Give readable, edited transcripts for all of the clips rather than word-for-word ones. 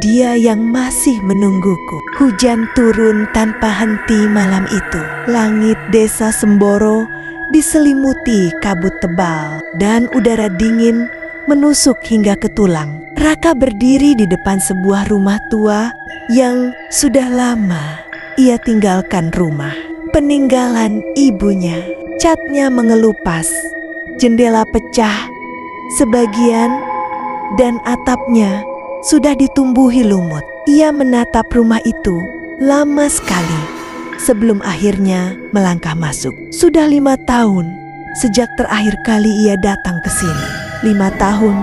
dia yang masih menungguku. Hujan turun tanpa henti malam itu. Langit desa Semboro diselimuti kabut tebal dan udara dingin menusuk hingga ke tulang. Raka berdiri di depan sebuah rumah tua yang sudah lama ia tinggalkan rumah. Peninggalan ibunya. Catnya mengelupas, jendela pecah sebagian dan atapnya sudah ditumbuhi lumut. Ia menatap rumah itu lama sekali sebelum akhirnya melangkah masuk. Sudah 5 tahun sejak terakhir kali ia datang ke sini. 5 tahun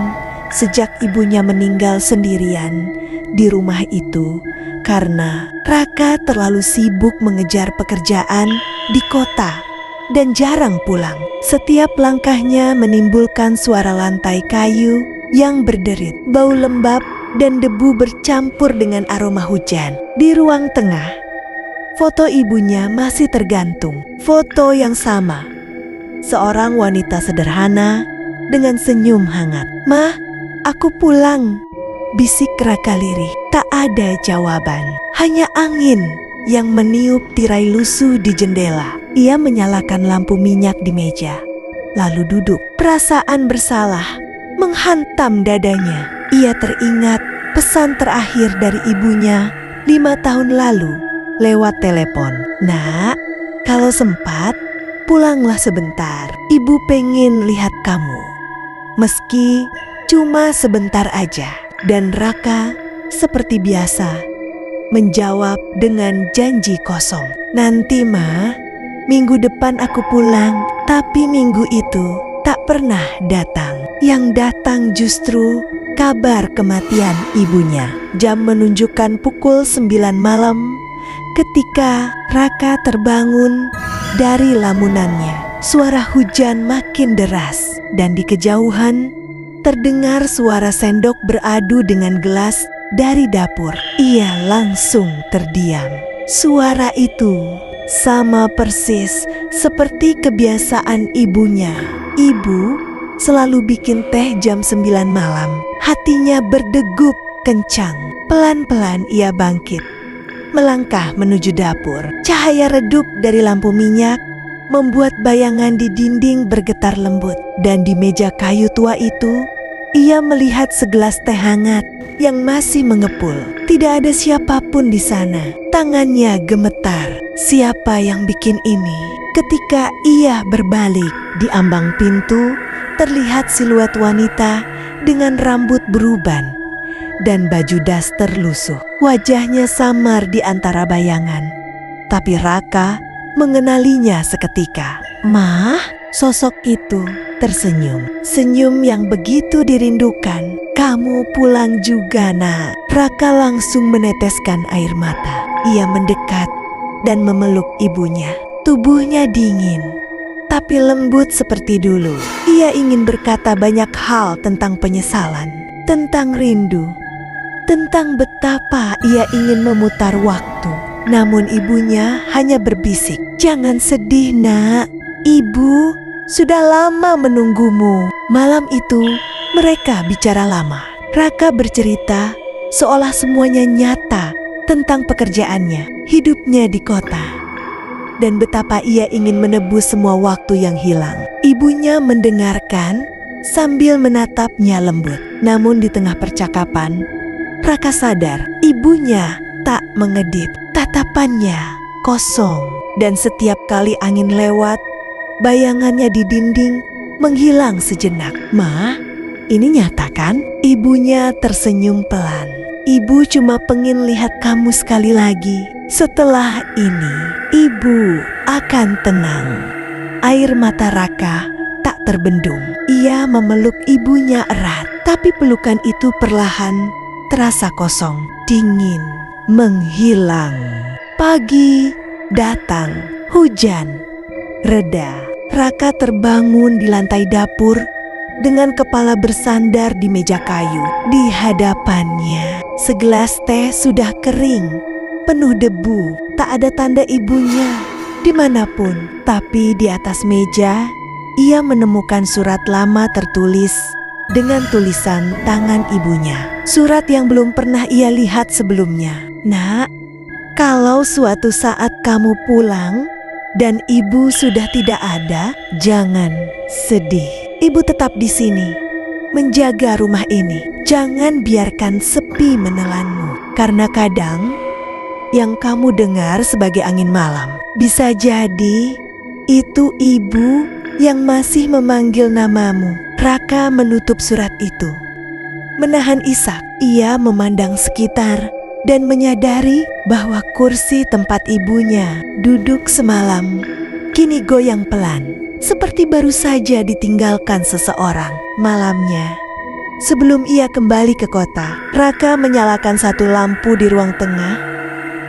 sejak ibunya meninggal sendirian di rumah itu karena Raka terlalu sibuk mengejar pekerjaan di kota dan jarang pulang. Setiap langkahnya menimbulkan suara lantai kayu yang berderit, bau lembab dan debu bercampur dengan aroma hujan. Di ruang tengah, foto ibunya masih tergantung. Foto yang sama, seorang wanita sederhana dengan senyum hangat. "Mah, aku pulang," bisik Raka lirih. Tak ada jawaban, hanya angin yang meniup tirai lusuh di jendela. Ia menyalakan lampu minyak di meja, lalu duduk. Perasaan bersalah menghantam dadanya. Ia teringat pesan terakhir dari ibunya 5 tahun lalu lewat telepon. "Nak, kalau sempat, pulanglah sebentar. Ibu pengen lihat kamu. Meski cuma sebentar aja." Dan Raka seperti biasa menjawab dengan janji kosong. "Nanti, Ma, minggu depan aku pulang." Tapi minggu itu tak pernah datang. Yang datang justru kabar kematian ibunya. Jam menunjukkan pukul 9 malam ketika Raka terbangun dari lamunannya. Suara hujan makin deras dan di kejauhan terdengar suara sendok beradu dengan gelas dari dapur. Ia langsung terdiam. Suara itu sama persis seperti kebiasaan ibunya. Ibu selalu bikin teh jam 9 malam. Hatinya berdegup kencang. Pelan-pelan ia bangkit, melangkah menuju dapur. Cahaya redup dari lampu minyak membuat bayangan di dinding bergetar lembut. Dan di meja kayu tua itu, ia melihat segelas teh hangat yang masih mengepul. Tidak ada siapapun di sana. Tangannya gemetar. Siapa yang bikin ini? Ketika ia berbalik, di ambang pintu terlihat siluet wanita dengan rambut beruban dan baju daster lusuh. Wajahnya samar di antara bayangan, tapi Raka mengenalinya seketika. "Mah?" Sosok itu tersenyum. Senyum yang begitu dirindukan. "Kamu pulang juga, Nak." Raka langsung meneteskan air mata. Ia mendekat dan memeluk ibunya. Tubuhnya dingin, tapi lembut seperti dulu. Ia ingin berkata banyak hal tentang penyesalan, tentang rindu, tentang betapa ia ingin memutar waktu. Namun ibunya hanya berbisik, "Jangan sedih, Nak. Ibu sudah lama menunggumu." Malam itu mereka bicara lama. Raka bercerita seolah semuanya nyata tentang pekerjaannya, hidupnya di kota, dan betapa ia ingin menebus semua waktu yang hilang. Ibunya mendengarkan sambil menatapnya lembut. Namun di tengah percakapan, Raka sadar ibunya tak mengedip. Tatapannya kosong, dan setiap kali angin lewat, bayangannya di dinding menghilang sejenak. "Ma, ini nyata kan?" Ibunya tersenyum pelan. "Ibu cuma pengen lihat kamu sekali lagi. Setelah ini, ibu akan tenang." Air mata Raka tak terbendung. Ia memeluk ibunya erat, tapi pelukan itu perlahan terasa kosong, dingin, menghilang. Pagi datang, hujan reda. Raka terbangun di lantai dapur dengan kepala bersandar di meja kayu. Di hadapannya, segelas teh sudah kering, penuh debu. Tak ada tanda ibunya dimanapun. Tapi di atas meja, ia menemukan surat lama tertulis dengan tulisan tangan ibunya. Surat yang belum pernah ia lihat sebelumnya. "Nak, kalau suatu saat kamu pulang dan ibu sudah tidak ada, jangan sedih. Ibu tetap di sini, menjaga rumah ini. Jangan biarkan sepi menelanmu. Karena kadang yang kamu dengar sebagai angin malam, bisa jadi itu ibu yang masih memanggil namamu." Raka menutup surat itu. Menahan isak, ia memandang sekitar dan menyadari bahwa kursi tempat ibunya duduk semalam kini goyang pelan, seperti baru saja ditinggalkan seseorang. Malamnya, sebelum ia kembali ke kota, Raka menyalakan satu lampu di ruang tengah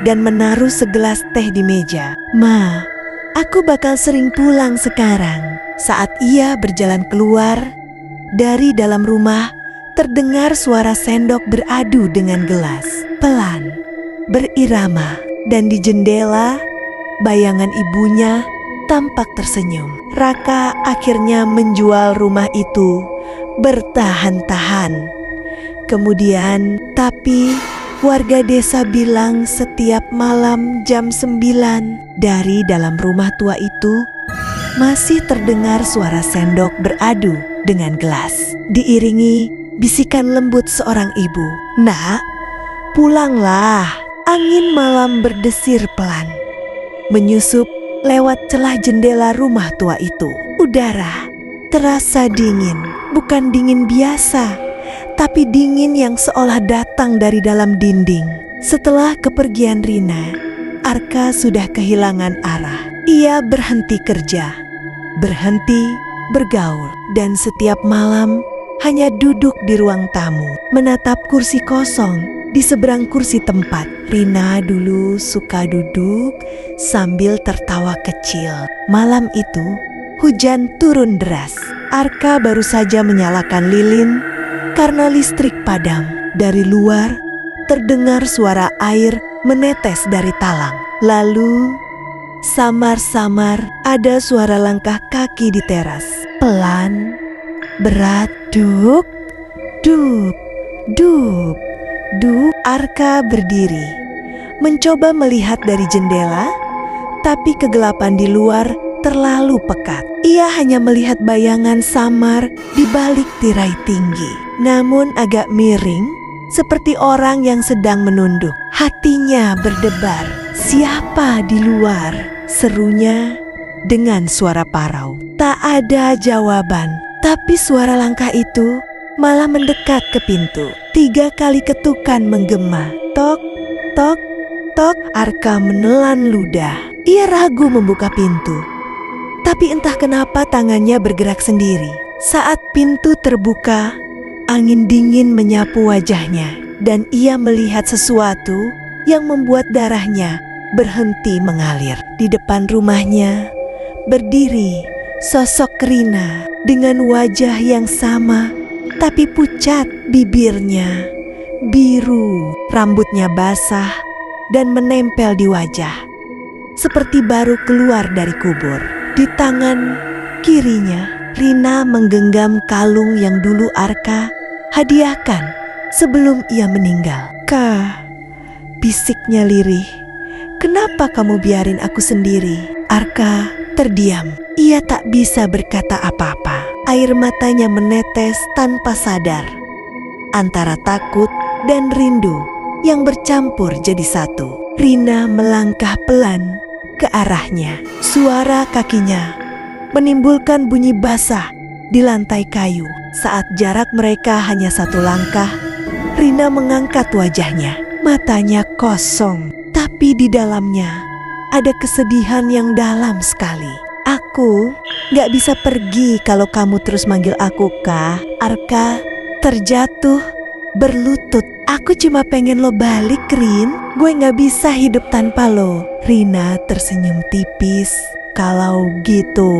dan menaruh segelas teh di meja. "Ma, aku bakal sering pulang sekarang." Saat ia berjalan keluar dari dalam rumah, terdengar suara sendok beradu dengan gelas, pelan, berirama, dan di jendela, bayangan ibunya tampak tersenyum. Raka akhirnya menjual rumah itu bertahan-tahan. Kemudian, tapi warga desa bilang setiap malam jam 9 dari dalam rumah tua itu masih terdengar suara sendok beradu dengan gelas, diiringi bisikan lembut seorang ibu. "Nak, pulanglah." Angin malam berdesir pelan, menyusup lewat celah jendela rumah tua itu. Udara terasa dingin, bukan dingin biasa, tapi dingin yang seolah datang dari dalam dinding. Setelah kepergian Rina, Arka sudah kehilangan arah. Ia berhenti kerja, berhenti bergaul, dan setiap malam hanya duduk di ruang tamu, menatap kursi kosong di seberang kursi tempat Rina dulu suka duduk sambil tertawa kecil. Malam itu, hujan turun deras. Arka baru saja menyalakan lilin karena listrik padam. Dari luar, terdengar suara air menetes dari talang. Lalu, samar-samar ada suara langkah kaki di teras. Pelan, berat, duk, duk, duk, duk. Arka berdiri, mencoba melihat dari jendela, tapi kegelapan di luar terlalu pekat. Ia hanya melihat bayangan samar di balik tirai tinggi, namun agak miring, seperti orang yang sedang menunduk. Hatinya berdebar. "Siapa di luar?" serunya dengan suara parau. Tak ada jawaban, tapi suara langkah itu malah mendekat ke pintu. 3 kali ketukan menggema. Tok, tok, tok. Arka menelan ludah. Ia ragu membuka pintu, tapi entah kenapa tangannya bergerak sendiri. Saat pintu terbuka, angin dingin menyapu wajahnya, dan ia melihat sesuatu yang membuat darahnya berhenti mengalir. Di depan rumahnya berdiri sosok Rina dengan wajah yang sama, tapi pucat. Bibirnya biru, rambutnya basah dan menempel di wajah, seperti baru keluar dari kubur. Di tangan kirinya, Rina menggenggam kalung yang dulu Arka hadiahkan sebelum ia meninggal. "Kak," bisiknya lirih, "kenapa kamu biarin aku sendiri?" Arka terdiam. Ia tak bisa berkata apa-apa. Air matanya menetes tanpa sadar, antara takut dan rindu yang bercampur jadi satu. Rina melangkah pelan ke arahnya. Suara kakinya menimbulkan bunyi basah di lantai kayu. Saat jarak mereka hanya 1 langkah, Rina mengangkat wajahnya. Matanya kosong, tapi di dalamnya ada kesedihan yang dalam sekali. "Aku gak bisa pergi kalau kamu terus manggil aku, Kak." Arka terjatuh berlutut. "Aku cuma pengen lo balik, Rin. Gue gak bisa hidup tanpa lo." Rina tersenyum tipis. "Kalau gitu,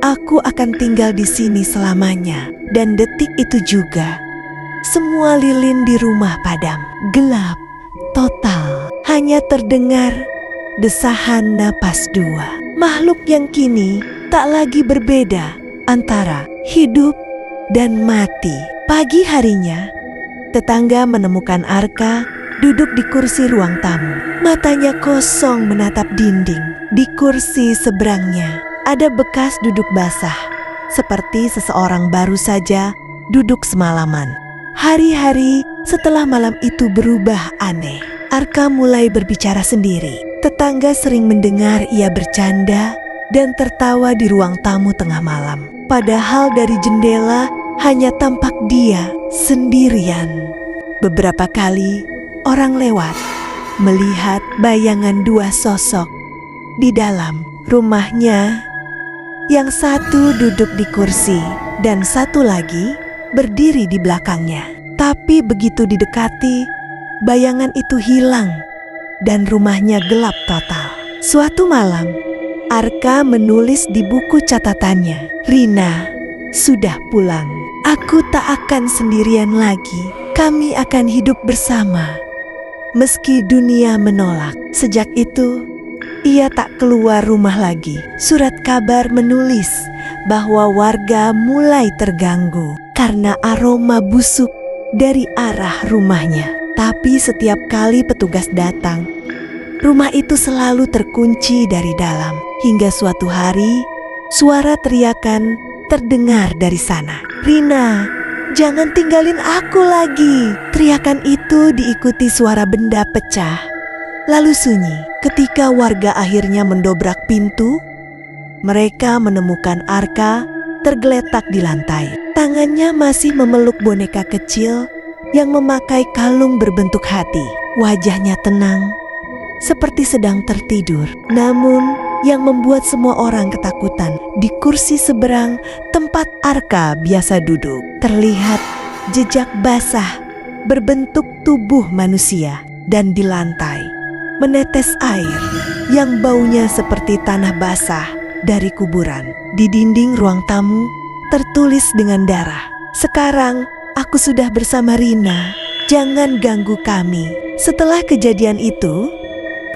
aku akan tinggal di sini selamanya." Dan detik itu juga, semua lilin di rumah padam. Gelap total. Hanya terdengar desahan napas 2. Makhluk yang kini tak lagi berbeda antara hidup dan mati. Pagi harinya, tetangga menemukan Arka duduk di kursi ruang tamu. Matanya kosong menatap dinding. Di kursi seberangnya ada bekas duduk basah, seperti seseorang baru saja duduk semalaman. Hari-hari setelah malam itu berubah aneh. Arka mulai berbicara sendiri. Tetangga sering mendengar ia bercanda dan tertawa di ruang tamu tengah malam. Padahal dari jendela hanya tampak dia sendirian. Beberapa kali orang lewat melihat bayangan dua sosok di dalam rumahnya. Yang satu duduk di kursi dan satu lagi berdiri di belakangnya. Tapi begitu didekati, bayangan itu hilang dan rumahnya gelap total. Suatu malam, Arka menulis di buku catatannya, "Rina sudah pulang. Aku tak akan sendirian lagi. Kami akan hidup bersama." Meski dunia menolak, sejak itu ia tak keluar rumah lagi. Surat kabar menulis bahwa warga mulai terganggu karena aroma busuk dari arah rumahnya. Tapi setiap kali petugas datang, rumah itu selalu terkunci dari dalam. Hingga suatu hari, suara teriakan terdengar dari sana. "Rina, jangan tinggalin aku lagi." Teriakan itu diikuti suara benda pecah, lalu sunyi. Ketika warga akhirnya mendobrak pintu, mereka menemukan Arka tergeletak di lantai. Tangannya masih memeluk boneka kecil yang memakai kalung berbentuk hati. Wajahnya tenang, seperti sedang tertidur. Namun yang membuat semua orang ketakutan, di kursi seberang tempat Arka biasa duduk, terlihat jejak basah berbentuk tubuh manusia. Dan di lantai menetes air yang baunya seperti tanah basah dari kuburan. Di dinding ruang tamu tertulis dengan darah, "Sekarang aku sudah bersama Rina, jangan ganggu kami." Setelah kejadian itu,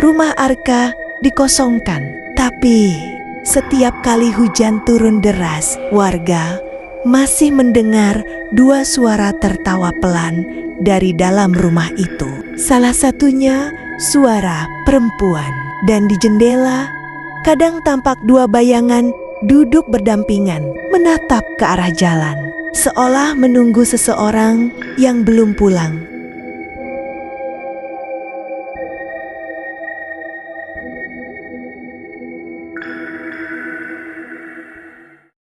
rumah Arka dikosongkan. Tapi setiap kali hujan turun deras, warga masih mendengar dua suara tertawa pelan dari dalam rumah itu. Salah satunya suara perempuan. Dan di jendela kadang tampak dua bayangan duduk berdampingan menatap ke arah jalan, seolah menunggu seseorang yang belum pulang.